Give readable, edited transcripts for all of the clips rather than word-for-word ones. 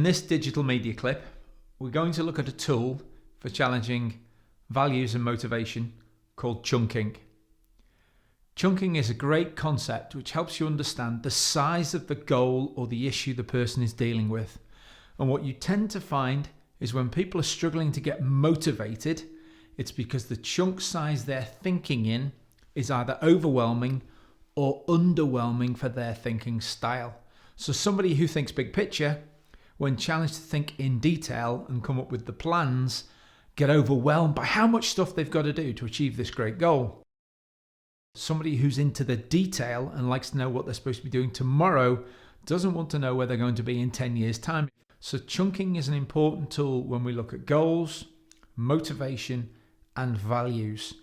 this digital media clip, we're going to look at a tool for challenging values and motivation called chunking. Chunking is a great concept which helps you understand the size of the goal or the issue the person is dealing with. And what you tend to find is when people are struggling to get motivated, it's because the chunk size they're thinking in is either overwhelming or underwhelming for their thinking style. So somebody who thinks big picture, when challenged to think in detail and come up with the plans, get overwhelmed by how much stuff they've got to do to achieve this great goal. Somebody who's into the detail and likes to know what they're supposed to be doing tomorrow doesn't want to know where they're going to be in 10 years' time. So chunking is an important tool when we look at goals, motivation, and values,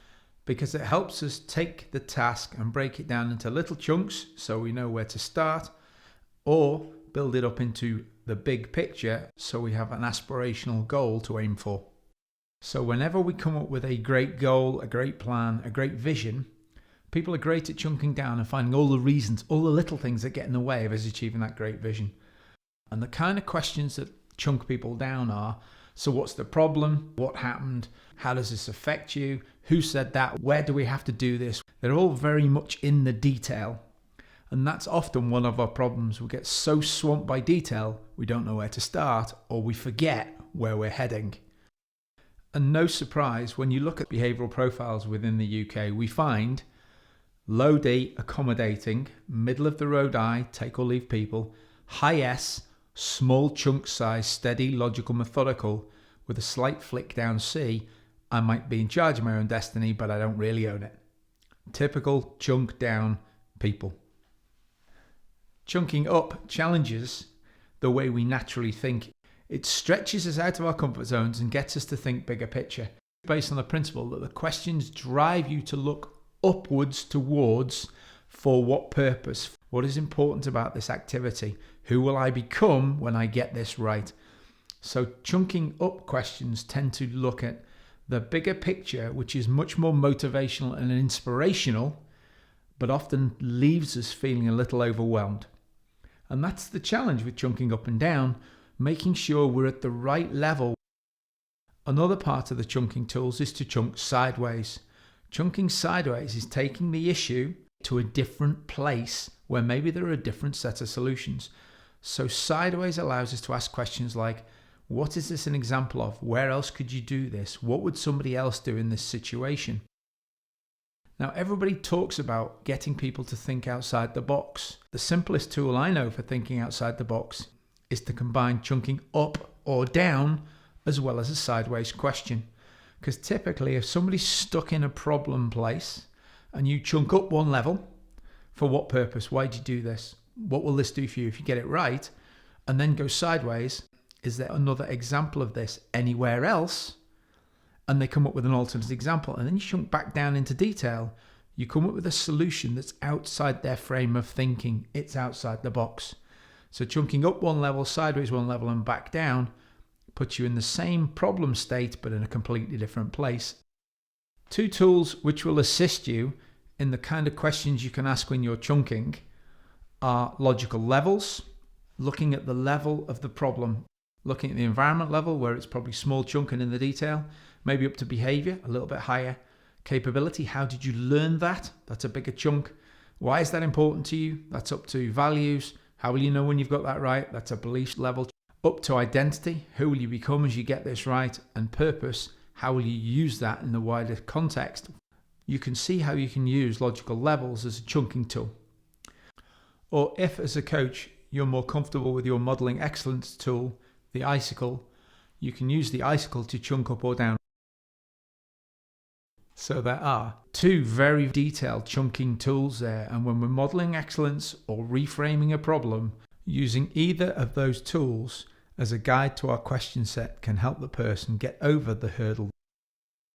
because it helps us take the task and break it down into little chunks so we know where to start, or build it up into the big picture so we have an aspirational goal to aim for. So whenever we come up with a great goal, a great plan, a great vision, people are great at chunking down and finding all the reasons, all the little things that get in the way of us achieving that great vision. And the kind of questions that chunk people down are, so what's the problem? What happened? How does this affect you? Who said that? Where do we have to do this? They're all very much in the detail. And that's often one of our problems. We get so swamped by detail, we don't know where to start, or we forget where we're heading. And no surprise, when you look at behavioural profiles within the UK, we find low D, accommodating, middle of the road I, take or leave people, high S, small chunk size, steady, logical, methodical, with a slight flick down C, I might be in charge of my own destiny, but I don't really own it. Typical chunk down people. Chunking up challenges the way we naturally think. It stretches us out of our comfort zones and gets us to think bigger picture, based on the principle that the questions drive you to look upwards towards for what purpose, what is important about this activity, who will I become when I get this right. So chunking up questions tend to look at the bigger picture, which is much more motivational and inspirational, but often leaves us feeling a little overwhelmed. And that's the challenge with chunking up and down, making sure we're at the right level. Another part of the chunking tools is to chunk sideways. Chunking sideways is taking the issue to a different place where maybe there are a different set of solutions. So sideways allows us to ask questions like, what is this an example of? Where else could you do this? What would somebody else do in this situation? Now, everybody talks about getting people to think outside the box. The simplest tool I know for thinking outside the box is to combine chunking up or down as well as a sideways question. Because typically, if somebody's stuck in a problem place and you chunk up one level, for what purpose? Why did you do this? What will this do for you if you get it right? And then go sideways, is there another example of this anywhere else? And they come up with an alternate example. And then you chunk back down into detail. You come up with a solution that's outside their frame of thinking. It's outside the box. So chunking up one level, sideways one level, and back down puts you in the same problem state, but in a completely different place. Two tools which will assist you in the kind of questions you can ask when you're chunking are logical levels, looking at the level of the problem, looking at the environment level where it's probably small chunk and in the detail, maybe up to behavior, a little bit higher. Capability, how did you learn that? That's a bigger chunk. Why is that important to you? That's up to values. How will you know when you've got that right? That's a belief level. Up to identity, who will you become as you get this right? And purpose, how will you use that in the wider context? You can see how you can use logical levels as a chunking tool. Or if, as a coach, you're more comfortable with your modeling excellence tool, the Icicle, you can use the Icicle to chunk up or down. So there are two very detailed chunking tools there, and when we're modeling excellence or reframing a problem, using either of those tools as a guide to our question set can help the person get over the hurdle.